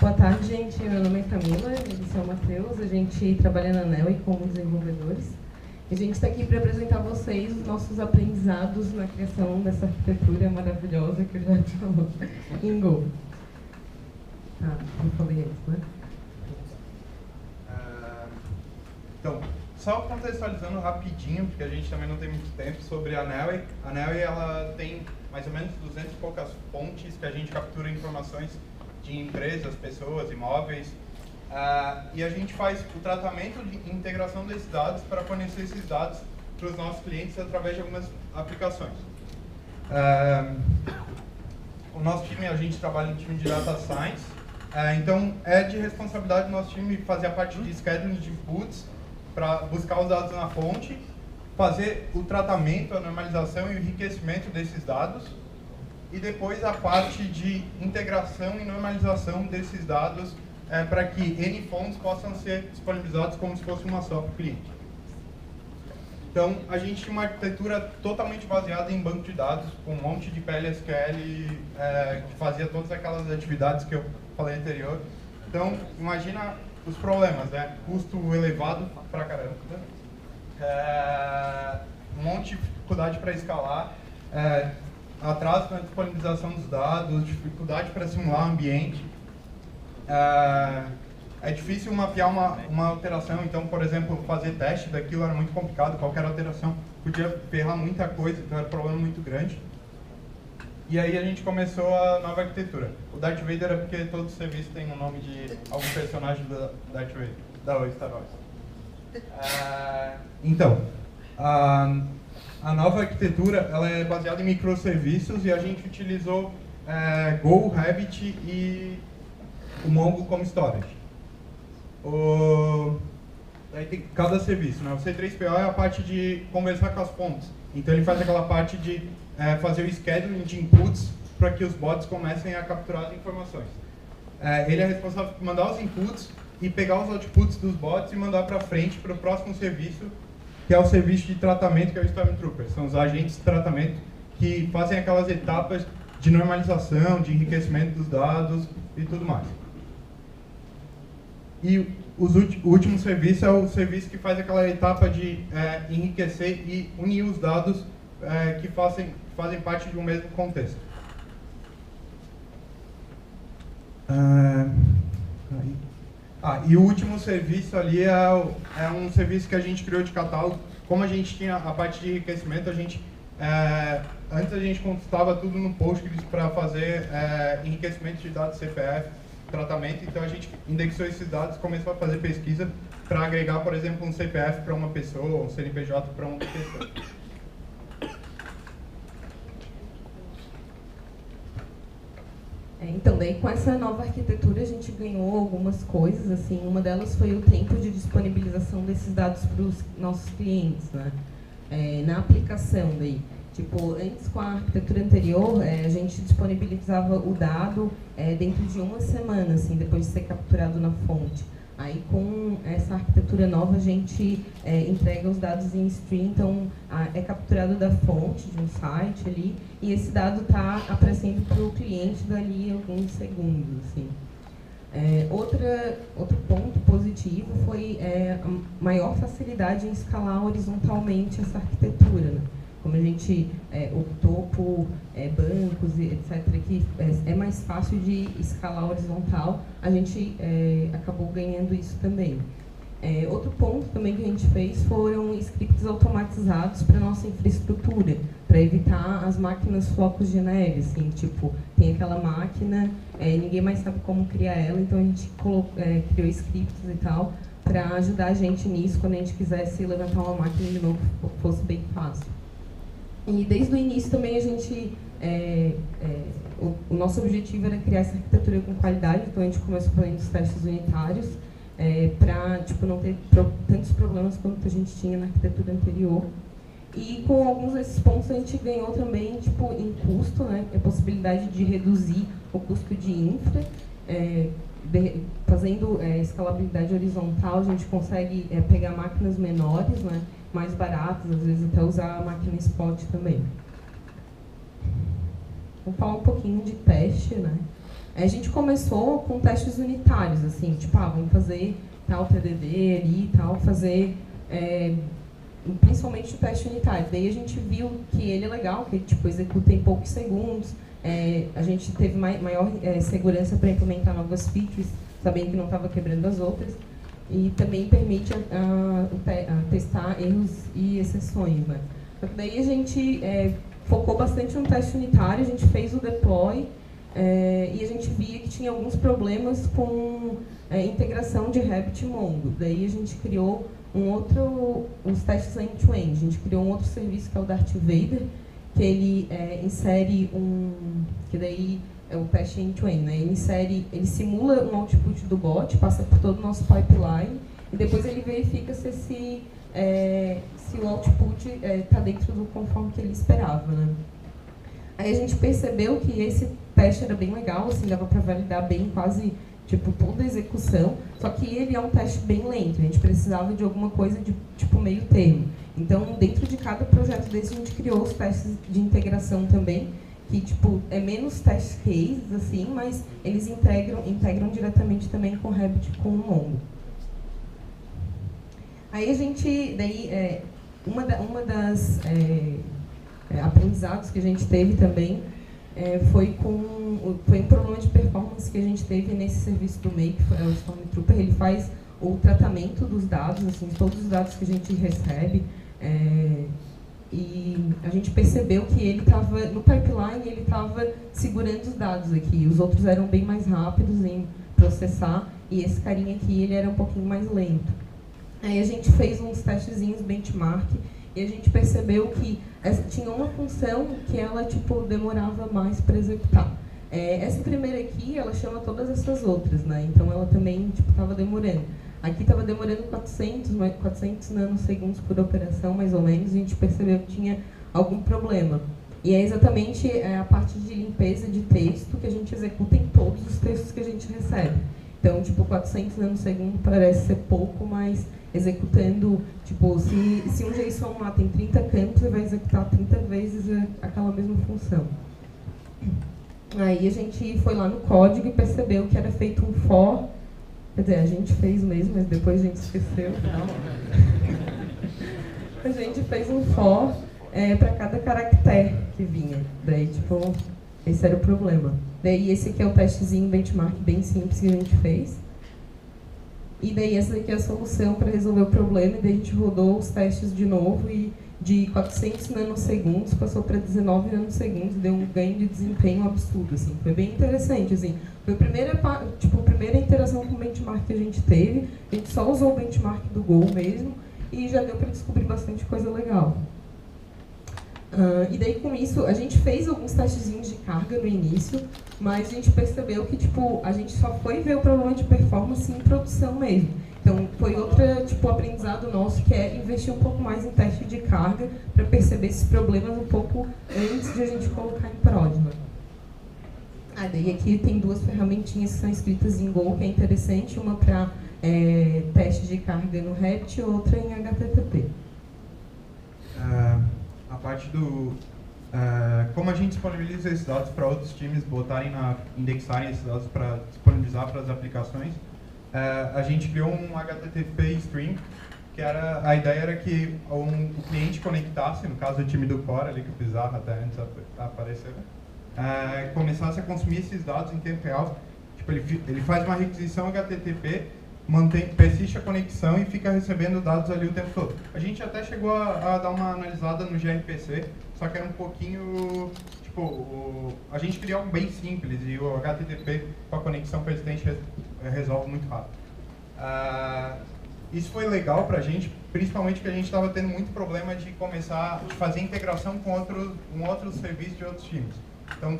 Boa tarde, gente. Meu nome é Camila, esse é o Matheus. A gente trabalha na ANEL e como desenvolvedores. A gente está aqui para apresentar a vocês os nossos aprendizados na criação dessa arquitetura maravilhosa que eu já falou em Go. Tá, eu falei antes, né? Então, só contextualizando rapidinho, porque a gente também não tem muito tempo, sobre a ANEL. A ANEL ela tem mais ou menos 200 e poucas fontes que a gente captura informações de empresas, pessoas, imóveis, e a gente faz o tratamento de integração desses dados para fornecer esses dados para os nossos clientes através de algumas aplicações. O nosso time, a gente trabalha no time de Data Science, então é de responsabilidade do nosso time fazer a parte de scheduling de inputs para buscar os dados na fonte, fazer o tratamento, a normalização e o enriquecimento desses dados, e depois a parte de integração e normalização desses dados para que N fontes possam ser disponibilizados como se fosse uma só para o cliente. Então, a gente tinha uma arquitetura totalmente baseada em banco de dados, com um monte de PLSQL que fazia todas aquelas atividades que eu falei anterior. Então, imagina os problemas, né? Custo elevado pra caramba, um monte de dificuldade para escalar, atraso na disponibilização dos dados, dificuldade para simular o ambiente. É difícil mapear uma alteração, então, por exemplo, fazer teste daquilo era muito complicado, qualquer alteração podia ferrar muita coisa, então era um problema muito grande. E aí a gente começou a nova arquitetura. O Darth Vader é porque todo serviço tem um nome de algum personagem do Darth Vader, da Star Wars. Então, a nova arquitetura ela é baseada em microserviços e a gente utilizou Go, Rabbit e o Mongo como storage. Aí tem cada serviço, né? O C3PO é a parte de conversar com as fontes. Então ele faz aquela parte de fazer o scheduling de inputs para que os bots comecem a capturar as informações. Ele é responsável por mandar os inputs e pegar os outputs dos bots e mandar para frente para o próximo serviço, que é o serviço de tratamento, que é o Stormtrooper. São os agentes de tratamento que fazem aquelas etapas de normalização, de enriquecimento dos dados e tudo mais. E o último serviço é o serviço que faz aquela etapa de enriquecer e unir os dados que fazem parte de um mesmo contexto. E o último serviço ali é um serviço que a gente criou de catálogo. Como a gente tinha a parte de enriquecimento, antes a gente consultava tudo no Postgres para fazer enriquecimento de dados CPF, tratamento, então a gente indexou esses dados e começou a fazer pesquisa para agregar, por exemplo, um CPF para uma pessoa, um CNPJ para uma pessoa. Então, daí com essa nova arquitetura a gente ganhou algumas coisas, assim, uma delas foi o tempo de disponibilização desses dados para os nossos clientes, né? Na aplicação daí. Tipo, antes com a arquitetura anterior, a gente disponibilizava o dado dentro de uma semana, assim, depois de ser capturado na fonte. Aí com essa arquitetura nova a gente entrega os dados em stream, então é capturado da fonte de um site ali e esse dado está aparecendo para o cliente dali alguns segundos. Assim. Outro ponto positivo foi a maior facilidade em escalar horizontalmente essa arquitetura, né? Como a gente optou por bancos, etc., que é mais fácil de escalar horizontal, a gente acabou ganhando isso também. Outro ponto também que a gente fez foram scripts automatizados para a nossa infraestrutura, para evitar as máquinas flocos de neve, assim, tipo, tem aquela máquina, ninguém mais sabe como criar ela, então a gente criou scripts e tal, para ajudar a gente nisso, quando a gente quisesse levantar uma máquina de novo, fosse bem fácil. E desde o início também a gente, o nosso objetivo era criar essa arquitetura com qualidade, então a gente começou fazendo os testes unitários para não ter tantos problemas quanto a gente tinha na arquitetura anterior. E com alguns desses pontos a gente ganhou também em custo, né, a possibilidade de reduzir o custo de infra, fazendo escalabilidade horizontal, a gente consegue pegar máquinas menores, né, mais baratas, às vezes até usar a máquina spot também. Vou falar um pouquinho de teste, né? A gente começou com testes unitários, assim, tipo, vamos fazer tal TDD ali e tal, fazer principalmente o teste unitário. Daí a gente viu que ele é legal, que tipo, executa em poucos segundos, a gente teve maior segurança para implementar novas features, sabendo que não estava quebrando as outras, e também permite testar erros e exceções, né? Daí a gente focou bastante no teste unitário, a gente fez o deploy, e a gente via que tinha alguns problemas com integração de Rabbit e Mongo. Daí a gente criou os testes end-to-end. A gente criou um outro serviço que é o Darth Vader, que ele insere que daí é o teste end-to-end, né? Ele simula um output do bot, passa por todo o nosso pipeline, e depois ele verifica se o output está dentro do conforme que ele esperava, né? Aí a gente percebeu que esse teste era bem legal, assim, dava para validar bem quase tipo toda a execução, só que ele é um teste bem lento, a gente precisava de alguma coisa de tipo meio termo. Então, dentro de cada projeto desse, a gente criou os testes de integração também, que tipo é menos test cases, assim, mas eles integram diretamente também com o Rabbit e com o Mongo. Aí a gente, daí, uma das aprendizados que a gente teve também foi um problema de performance que a gente teve nesse serviço do Make, o Stormtrooper. Ele faz o tratamento dos dados, assim, todos os dados que a gente recebe, e a gente percebeu que ele estava, no pipeline, ele estava segurando os dados aqui, os outros eram bem mais rápidos em processar, e esse carinha aqui, ele era um pouquinho mais lento. Aí a gente fez uns testezinhos benchmark, e a gente percebeu que tinha uma função que ela tipo, demorava mais para executar. Essa primeira aqui, ela chama todas essas outras, né? Então ela também estava demorando. Aqui estava demorando 400 nanosegundos por operação, mais ou menos, e a gente percebeu que tinha algum problema. E é exatamente a parte de limpeza de texto que a gente executa em todos os textos que a gente recebe. Então, tipo, 400 nanosegundos parece ser pouco, mas executando, tipo, se um JSON lá tem 30 campos, ele vai executar 30 vezes aquela mesma função. Aí a gente foi lá no código e percebeu que era feito um for, quer dizer, a gente fez mesmo, mas depois a gente esqueceu. A gente fez um for para cada caractere que vinha. Daí, tipo, esse era o problema. Daí esse aqui é o testezinho benchmark bem simples que a gente fez. E daí essa daqui é a solução para resolver o problema, e daí a gente rodou os testes de novo e de 400 nanosegundos passou para 19 nanosegundos, deu um ganho de desempenho absurdo, assim. Foi bem interessante, assim. Foi a primeira interação com o benchmark que a gente teve, a gente só usou o benchmark do Go mesmo e já deu para descobrir bastante coisa legal. E daí com isso, a gente fez alguns testezinhos de carga no início, mas a gente percebeu que tipo, a gente só foi ver o problema de performance em produção mesmo. Então foi outro aprendizado nosso, que é investir um pouco mais em teste de carga para perceber esses problemas um pouco antes de a gente colocar em prod. Daí aqui tem duas ferramentinhas que são escritas em Go, que é interessante, uma para teste de carga no Rabbit e outra em HTTP. A parte do... como a gente disponibiliza esses dados para outros times indexarem esses dados para disponibilizar para as aplicações, a gente criou um HTTP stream, que a ideia era que o cliente conectasse, no caso do time do Core, ali que o Pizarro até antes apareceu, começasse a consumir esses dados em tempo real. Tipo, ele faz uma requisição HTTP, persiste a conexão e fica recebendo dados ali o tempo todo. A gente até chegou a dar uma analisada no gRPC, só que era um pouquinho, tipo, a gente queria algo bem simples e o HTTP com a conexão persistente resolve muito rápido. Isso foi legal pra gente, principalmente porque a gente estava tendo muito problema de fazer integração com outros serviços de outros times. Então,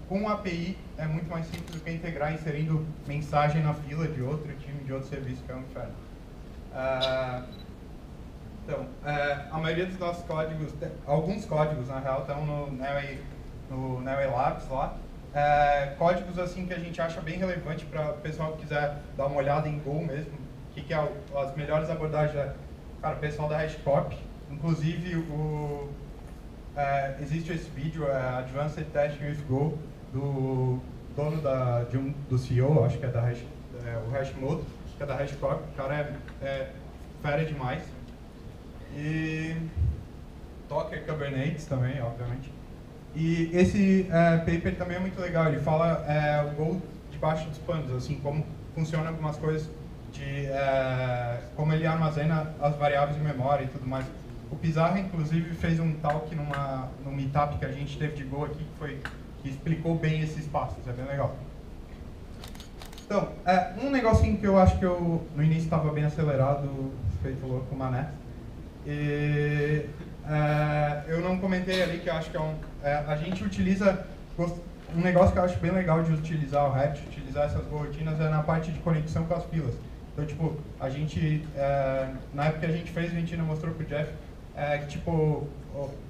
com a API é muito mais simples do que integrar inserindo mensagem na fila de outro time, de outro serviço, que é um inferno. Então, a maioria dos nossos códigos, alguns códigos na real estão no Neo Labs lá. Códigos assim que a gente acha bem relevante para o pessoal que quiser dar uma olhada em Go mesmo, que é as melhores abordagens. Cara, o pessoal da HashiCorp, inclusive existe esse vídeo, Advanced Testing with Go, dono do CEO, acho que é da o Hashimoto, que é da Hashcorp. O cara é fera demais. E Docker Kubernetes também, obviamente. E esse paper também é muito legal. Ele fala o Go debaixo dos panos, assim, como funcionam algumas coisas, como ele armazena as variáveis de memória e tudo mais. O Pizarra, inclusive, fez um talk num meetup que a gente teve de Go aqui, que explicou bem esses passos, é bem legal. Então, um negocinho que eu acho que eu, no início, estava bem acelerado, feito louco com o Mané. E eu não comentei ali que eu acho que a gente utiliza um negócio que eu acho bem legal de utilizar o Rabbit, utilizar essas rotinas é na parte de conexão com as filas. Então, tipo, a gente, na época que a gente fez, a gente ainda mostrou pro Jeff, que, tipo,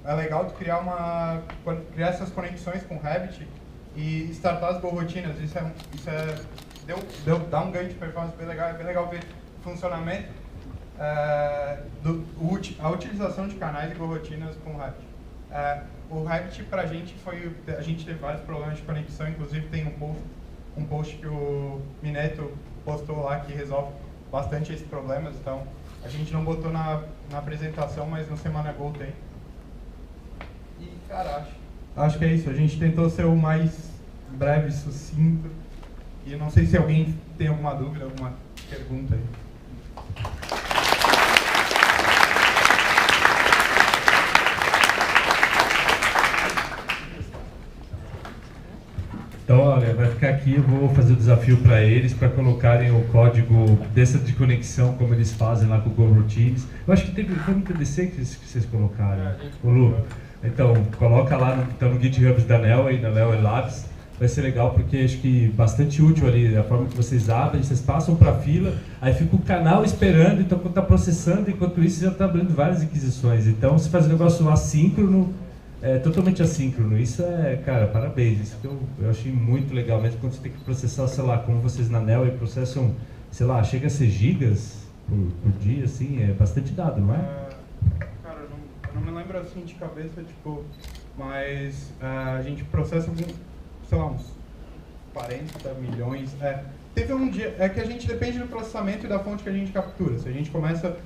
é legal tu criar essas conexões com o Rabbit e startar as rotinas. Dá um ganho de performance bem legal, é bem legal ver o funcionamento. A utilização de canais e rotinas com o Rabbit. O Rabbit pra gente a gente teve vários problemas de conexão, inclusive tem um post que o Mineto postou lá que resolve bastante esses problemas, então a gente não botou na apresentação, mas no Semana Go tem. E cara, acho que é isso, a gente tentou ser o mais breve e sucinto, e não sei se alguém tem alguma dúvida, alguma pergunta aí. Então, olha, vai ficar aqui, eu vou fazer o desafio para eles, para colocarem o código dessa de conexão, como eles fazem lá com o Go Routines. Eu acho que foi no TDC que vocês colocaram, o Lu. Então, coloca lá no GitHub da Nelway, na Nelway Labs. Vai ser legal porque acho que bastante útil ali, a forma que vocês abrem, vocês passam para a fila, aí fica o canal esperando, então quando está processando, enquanto isso já está abrindo várias requisições. Então, se faz um negócio assíncrono, totalmente assíncrono. Isso cara, parabéns. Isso que eu achei muito legal, mesmo quando você tem que processar, sei lá, como vocês na Nelway processam, sei lá, chega a ser gigas por dia, assim, é bastante dado, não é? Cara, eu não me lembro assim de cabeça, tipo, mas a gente processa, sei lá, uns 40 milhões. Teve um dia, que a gente depende do processamento e da fonte que a gente captura. Se a gente começa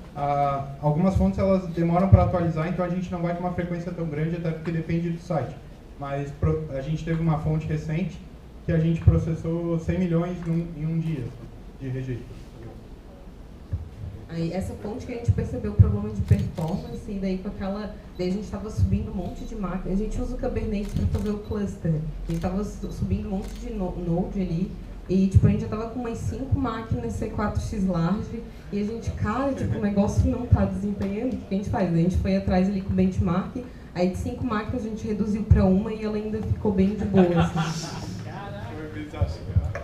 algumas fontes elas demoram para atualizar, então a gente não vai com uma frequência tão grande, até porque depende do site. Mas a gente teve uma fonte recente que a gente processou 100 milhões em um dia de registro. Aí, essa fonte que a gente percebeu o problema de performance, e daí daí a gente estava subindo um monte de máquinas. A gente usa o Kubernetes para fazer o cluster. A gente estava subindo um monte de node ali. E, tipo, a gente já tava com umas 5 máquinas C4X large e a gente, cara, tipo, o negócio não tá desempenhando. O que a gente faz? A gente foi atrás ali com o benchmark, aí de 5 máquinas a gente reduziu para 1 e ela ainda ficou bem de boa, assim.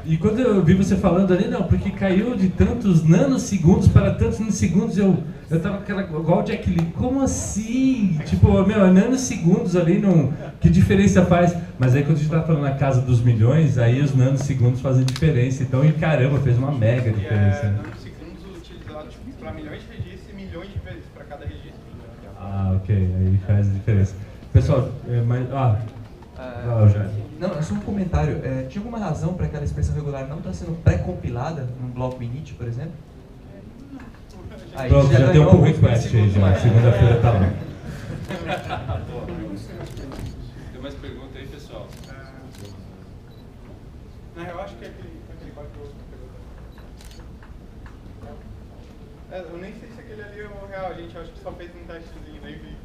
E quando eu vi você falando ali, não, porque caiu de tantos nanosegundos para tantos nanosegundos, eu tava igual o Jack Lee, como assim? Tipo, nanosegundos ali, não, que diferença faz? Mas aí quando a gente tá falando na casa dos milhões, aí os nanosegundos fazem diferença, então, e caramba, fez uma mega diferença. Nanosegundos utilizados para milhões de registros e milhões de vezes para cada registro. Ok, aí faz a diferença. Pessoal, Não, é só um comentário. Tinha alguma razão para aquela expressão regular não estar sendo pré-compilada num bloco init, por exemplo? Pronto, já tem um pull request aí já. Segunda-feira tá lá. Tem mais pergunta aí, pessoal? Eu acho que é aquele código. Eu nem sei se aquele ali é o real, a gente acho que só fez um testezinho, nem vi.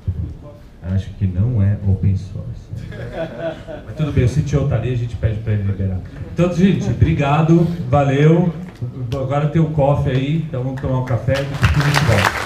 Acho que não é open source. Mas tudo bem, o CTO tá ali, a gente pede para ele liberar. Então, gente, obrigado, valeu. Agora tem o coffee aí, então vamos tomar um café e depois a gente volta.